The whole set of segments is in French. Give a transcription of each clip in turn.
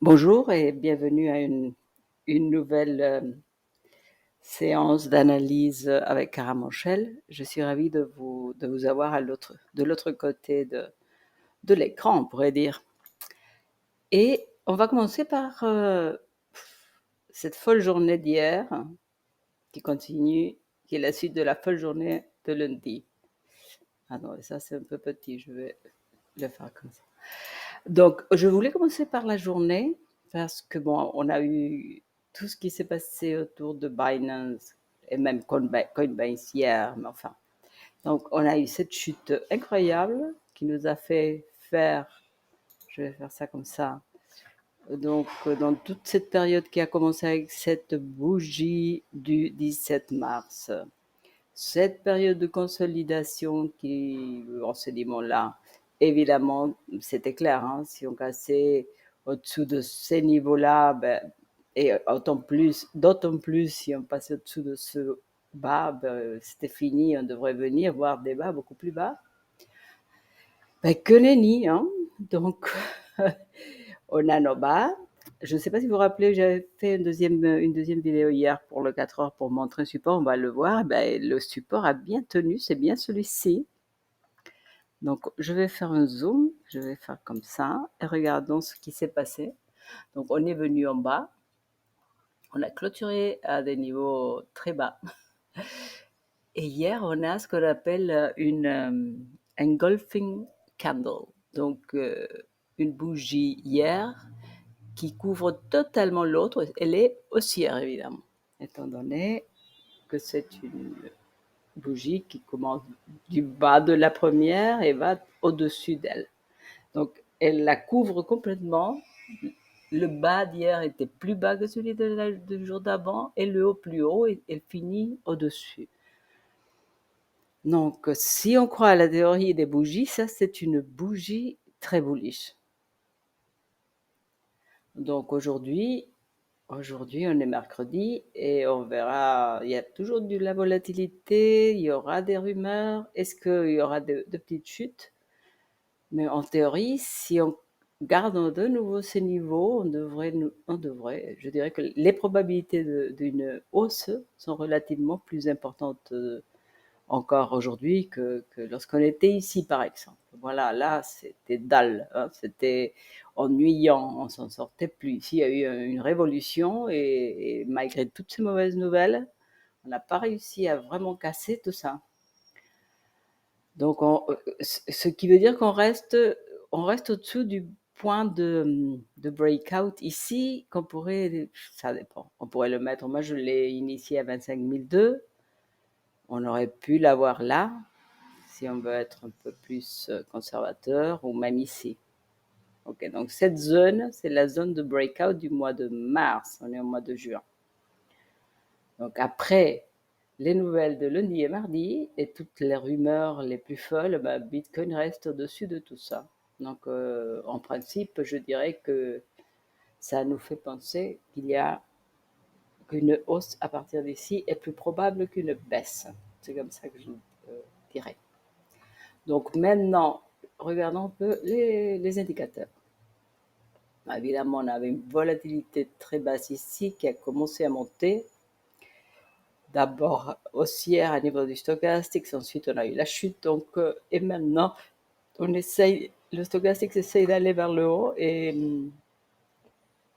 Bonjour et bienvenue à une nouvelle séance d'analyse avec Caramanchel. Je suis ravie de vous avoir de l'autre côté de l'écran, on pourrait dire. Et on va commencer par cette folle journée d'hier qui continue, qui est la suite de la folle journée de lundi. Ah non, ça c'est un peu petit, je vais le faire comme ça. Donc, je voulais commencer par la journée parce que, bon, on a eu tout ce qui s'est passé autour de Binance et même Coinbase hier, mais enfin. Donc, on a eu cette chute incroyable qui nous a fait faire, je vais faire ça comme ça. Donc, dans toute cette période qui a commencé avec cette bougie du 17 mars, cette période de consolidation en ce moment-là, évidemment, c'était clair, hein, si on cassait au-dessous de ces niveaux-là, et d'autant plus si on passait au-dessous de ce bas, c'était fini, on devrait venir voir des bas beaucoup plus bas. Que nenni, hein. Donc, on a nos bas. Je ne sais pas si vous vous rappelez, j'avais fait une deuxième vidéo hier pour le 4 heures pour montrer un support, on va le voir. Le support a bien tenu, c'est bien celui-ci. Donc, je vais faire un zoom, je vais faire comme ça, et regardons ce qui s'est passé. Donc, on est venu en bas, on a clôturé à des niveaux très bas. Et hier, on a ce qu'on appelle une engulfing candle, donc une bougie hier qui couvre totalement l'autre. Elle est haussière, évidemment, étant donné que c'est une bougie qui commence du bas de la première et va au-dessus d'elle. Donc, elle la couvre complètement. Le bas d'hier était plus bas que celui du jour d'avant et le haut plus haut et elle finit au-dessus. Donc, si on croit à la théorie des bougies, ça c'est une bougie très bullish. Donc aujourd'hui, on est mercredi et on verra, il y a toujours de la volatilité, il y aura des rumeurs, est-ce qu'il y aura de petites chutes? Mais en théorie, si on garde de nouveau ces niveaux, je dirais que les probabilités d'une hausse sont relativement plus importantes encore aujourd'hui que lorsqu'on était ici, par exemple. Voilà, là, c'était dalle, hein, c'était ennuyant, on s'en sortait plus. Ici, il y a eu une révolution et malgré toutes ces mauvaises nouvelles, on n'a pas réussi à vraiment casser tout ça. Donc, ce qui veut dire on reste au-dessous du point de breakout ici, ça dépend, on pourrait le mettre, moi je l'ai initié à 25 002, on aurait pu l'avoir là, si on veut être un peu plus conservateur, ou même ici. Ok, donc cette zone, c'est la zone de breakout du mois de mars, on est au mois de juin. Donc après les nouvelles de lundi et mardi et toutes les rumeurs les plus folles, Bitcoin reste au-dessus de tout ça. Donc en principe, je dirais que ça nous fait penser qu'une hausse à partir d'ici est plus probable qu'une baisse. C'est comme ça que je dirais. Donc maintenant, regardons un peu les indicateurs. Évidemment, on avait une volatilité très basse ici qui a commencé à monter. D'abord haussière à niveau du stochastique, ensuite on a eu la chute. Donc, et maintenant, le stochastique essaye d'aller vers le haut et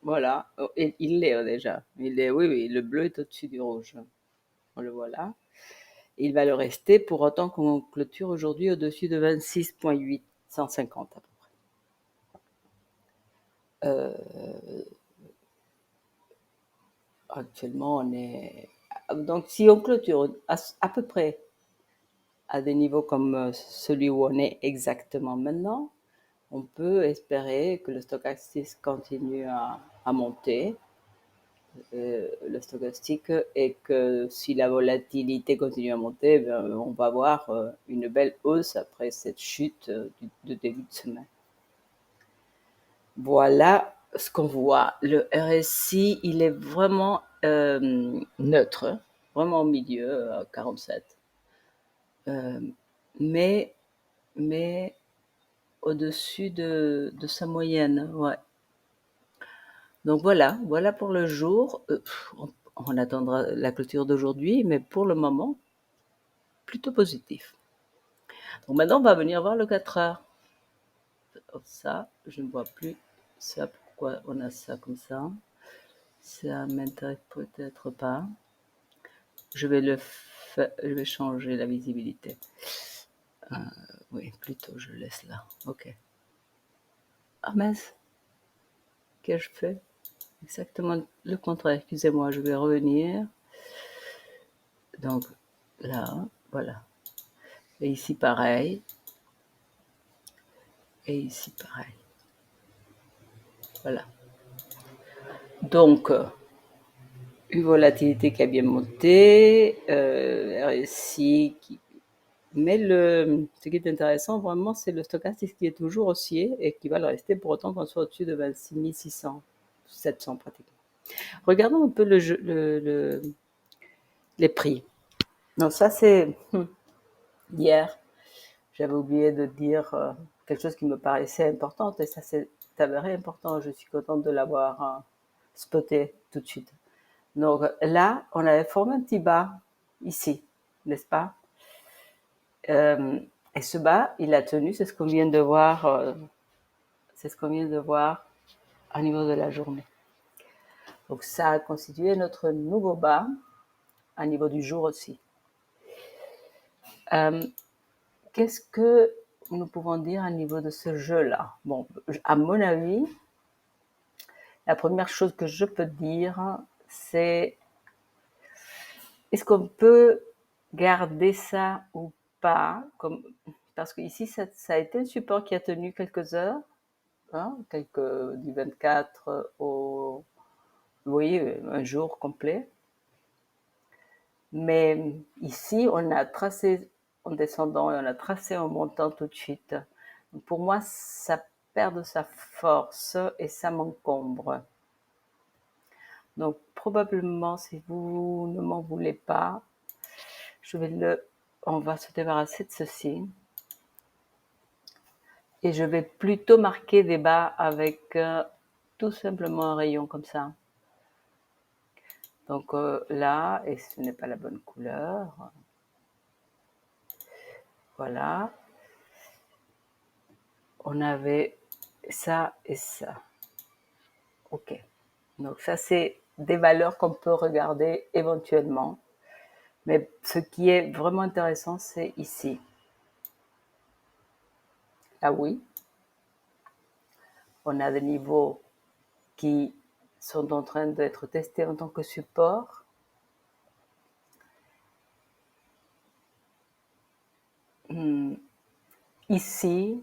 voilà, et il l'est déjà. Oui, oui, le bleu est au-dessus du rouge. On le voit là. Il va le rester pour autant qu'on clôture aujourd'hui au-dessus de 26,850 à peu près. Actuellement, on est. Donc, si on clôture à peu près à des niveaux comme celui où on est exactement maintenant, on peut espérer que le stochastique continue à monter, le stochastique, et que si la volatilité continue à monter, on va avoir une belle hausse après cette chute de début de semaine. Voilà ce qu'on voit. Le RSI, il est vraiment neutre, vraiment au milieu, à 47. Mais, mais au-dessus de sa moyenne, ouais. Donc voilà pour le jour. On attendra la clôture d'aujourd'hui, mais pour le moment, plutôt positif. Donc maintenant, on va venir voir le 4 heures. Ça, je ne vois plus ça. Pourquoi on a ça comme ça? Ça m'intéresse peut-être pas. Je vais changer la visibilité. Oui, plutôt, je laisse là. Ok. Ah mince, qu'ai-je fait? Exactement le contraire. Excusez-moi, je vais revenir. Donc là, voilà. Et ici, pareil. Et ici, pareil. Voilà. Donc, une volatilité qui a bien monté, RSI qui... Mais ce qui est intéressant, vraiment, c'est le stochastique qui est toujours haussier et qui va le rester pour autant qu'on soit au-dessus de 26 600, 700 pratiquement. Regardons un peu les prix. Donc ça, c'est hier. J'avais oublié de dire quelque chose qui me paraissait important et ça c'est avéré important. Je suis contente de l'avoir spoté tout de suite. Donc là, on avait formé un petit bas ici, n'est-ce pas? Et ce bas, il a tenu, c'est ce qu'on vient de voir, c'est ce qu'on vient de voir au niveau de la journée. Donc ça a constitué notre nouveau bas au niveau du jour aussi. Qu'est-ce que nous pouvons dire au niveau de ce jeu-là? Bon, à mon avis, la première chose que je peux dire, c'est est-ce qu'on peut garder ça ou pas parce que ici, ça a été un support qui a tenu quelques heures, du 24 au, vous voyez, un jour complet. Mais ici, on a tracé en descendant et on a tracé en montant tout de suite. Donc pour moi, ça perd de sa force et ça m'encombre. Donc probablement, si vous ne m'en voulez pas, on va se débarrasser de ceci. Et je vais plutôt marquer des bas avec tout simplement un rayon comme ça. Donc là, et ce n'est pas la bonne couleur. Voilà. On avait ça et ça. Ok. Donc ça, c'est des valeurs qu'on peut regarder éventuellement. Mais ce qui est vraiment intéressant, c'est ici. Là, oui. On a des niveaux qui sont en train d'être testés en tant que support. Ici,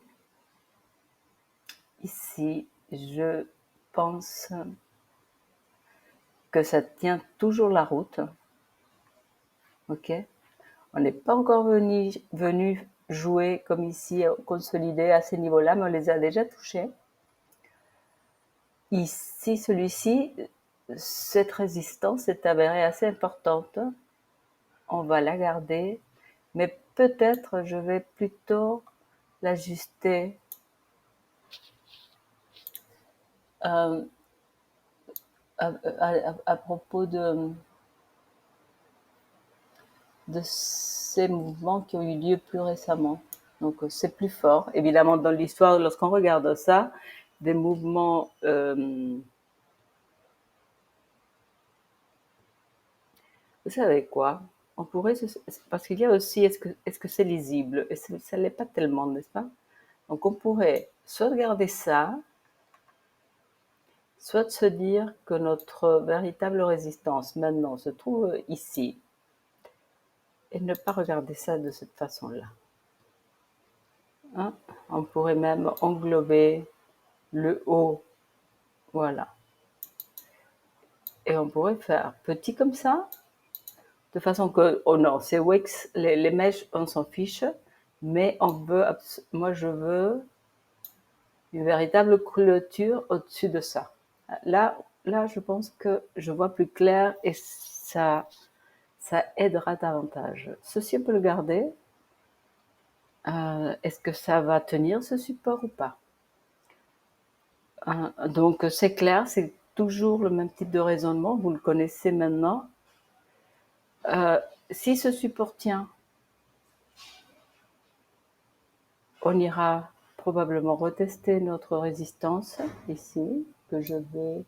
je pense que ça tient toujours la route. Ok. On n'est pas encore venu jouer comme ici, consolider à ces niveaux-là, mais on les a déjà touchés. Ici, celui-ci, cette résistance est avérée assez importante. On va la garder, mais peut-être je vais plutôt l'ajuster à propos de ces mouvements qui ont eu lieu plus récemment. Donc c'est plus fort. Évidemment, dans l'histoire, lorsqu'on regarde ça, des mouvements vous savez quoi? On pourrait parce qu'il y a aussi est-ce que c'est lisible? Et ça l'est pas tellement, n'est-ce pas? Donc on pourrait soit regarder ça, soit se dire que notre véritable résistance maintenant se trouve ici et ne pas regarder ça de cette façon-là. Hein? On pourrait même englober le haut, voilà. Et on pourrait faire petit comme ça, de façon que, oh non, c'est Wix, les mèches, on s'en fiche, mais moi je veux une véritable clôture au-dessus de ça. Là, je pense que je vois plus clair et ça aidera davantage. Ceci, on peut le garder. Est-ce que ça va tenir ce support ou pas? Donc c'est clair, c'est toujours le même type de raisonnement, vous le connaissez maintenant. Si ce support tient, on ira probablement retester notre résistance ici, que je vais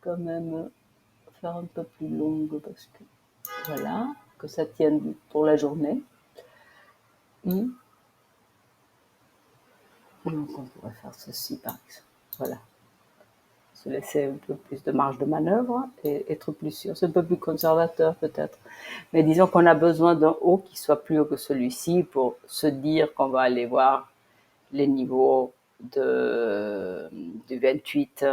quand même faire un peu plus longue parce que voilà, que ça tienne pour la journée. Donc on pourrait faire ceci par exemple. Voilà. Se laisser un peu plus de marge de manœuvre et être plus sûr. C'est un peu plus conservateur peut-être. Mais disons qu'on a besoin d'un haut qui soit plus haut que celui-ci pour se dire qu'on va aller voir les niveaux du 28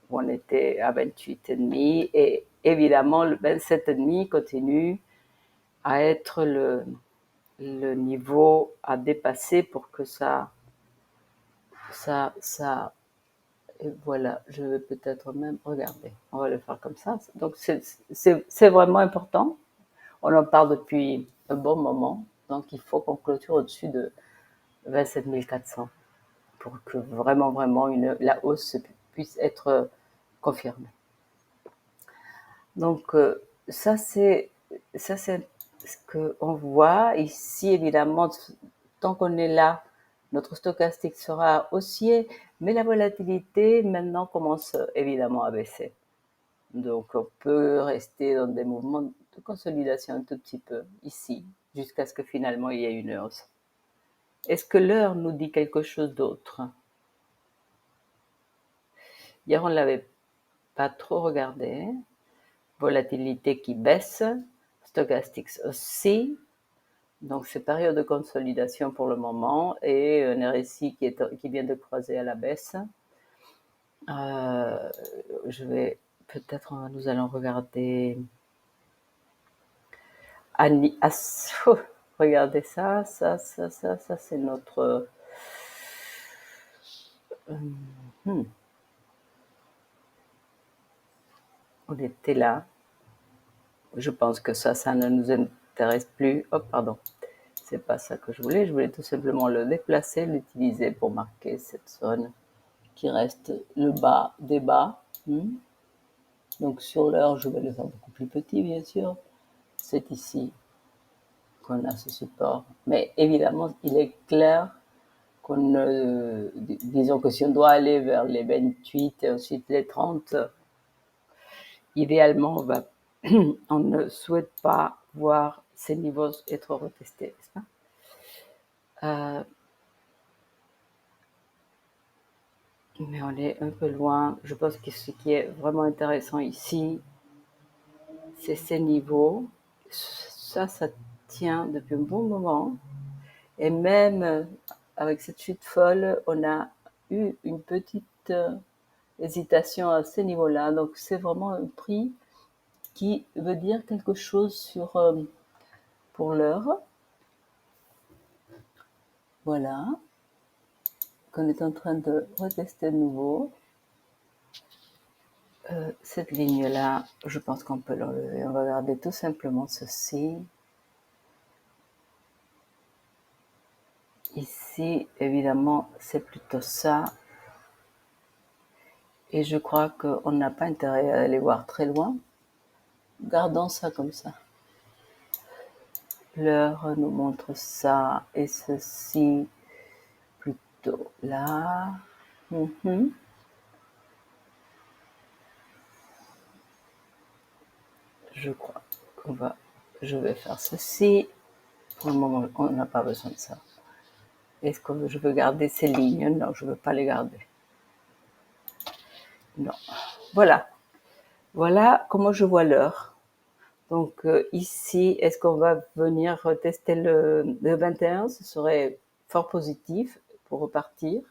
où on était à 28,5 et évidemment le 27,5 continue à être le niveau à dépasser pour que ça et voilà, je vais peut-être même regarder. On va le faire comme ça. Donc c'est vraiment important. On en parle depuis un bon moment. Donc il faut qu'on clôture au-dessus de 27 400 pour que vraiment, vraiment la hausse puisse être confirmée. Donc ça c'est ce qu'on voit ici. Évidemment, tant qu'on est là, notre stochastique sera haussier, mais la volatilité maintenant commence évidemment à baisser. Donc on peut rester dans des mouvements de consolidation un tout petit peu ici, jusqu'à ce que finalement il y ait une hausse. Est-ce que l'heure nous dit quelque chose d'autre? Hier, on ne l'avait pas trop regardé. Volatilité qui baisse, stochastics aussi. Donc c'est période de consolidation pour le moment et un RSI qui vient de croiser à la baisse. Nous allons regarder. Regardez ça, c'est notre. On était là. Je pense que ça ne nous intéresse plus. Oh, pardon. C'est pas ça que je voulais. Je voulais tout simplement le déplacer, l'utiliser pour marquer cette zone qui reste le bas des bas. Donc sur l'heure, je vais le faire beaucoup plus petit, bien sûr. C'est ici qu'on a ce support. Mais évidemment, il est clair disons que si on doit aller vers les 28 et ensuite les 30, idéalement, on ne souhaite pas voir ces niveaux être retestés, n'est-ce pas? Mais on est un peu loin. Je pense que ce qui est vraiment intéressant ici, c'est ces niveaux. Ça tient depuis un bon moment. Et même avec cette chute folle, on a eu une petite hésitation à ces niveaux-là. Donc c'est vraiment un prix qui veut dire quelque chose pour l'heure. Voilà. Qu'on est en train de retester de nouveau. Cette ligne-là, je pense qu'on peut l'enlever. On va regarder tout simplement ceci. Ici, évidemment, c'est plutôt ça. Et je crois qu'on n'a pas intérêt à aller voir très loin. Gardons ça comme ça. L'heure nous montre ça et ceci plutôt là. Je crois je vais faire ceci. Pour le moment, on n'a pas besoin de ça. Est-ce que je veux garder ces lignes? Non, je ne veux pas les garder. Non. Voilà. Voilà comment je vois l'heure. Donc ici, est-ce qu'on va venir tester le 21? Ce serait fort positif pour repartir.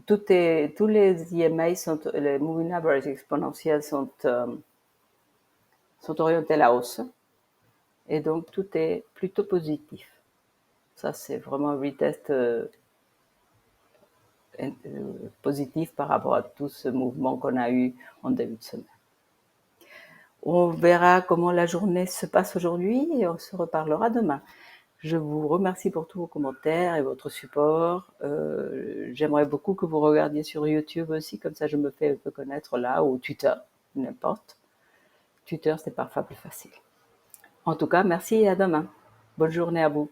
Tous les EMA les moving average exponentiels sont orientés à la hausse. Et donc tout est plutôt positif. Ça, c'est vraiment un retest positif par rapport à tout ce mouvement qu'on a eu en début de semaine. On verra comment la journée se passe aujourd'hui et on se reparlera demain. Je vous remercie pour tous vos commentaires et votre support. j'aimerais beaucoup que vous regardiez sur YouTube aussi, comme ça je me fais un peu connaître là, ou Twitter, n'importe. Twitter, c'est parfois plus facile. En tout cas, merci et à demain. Bonne journée à vous.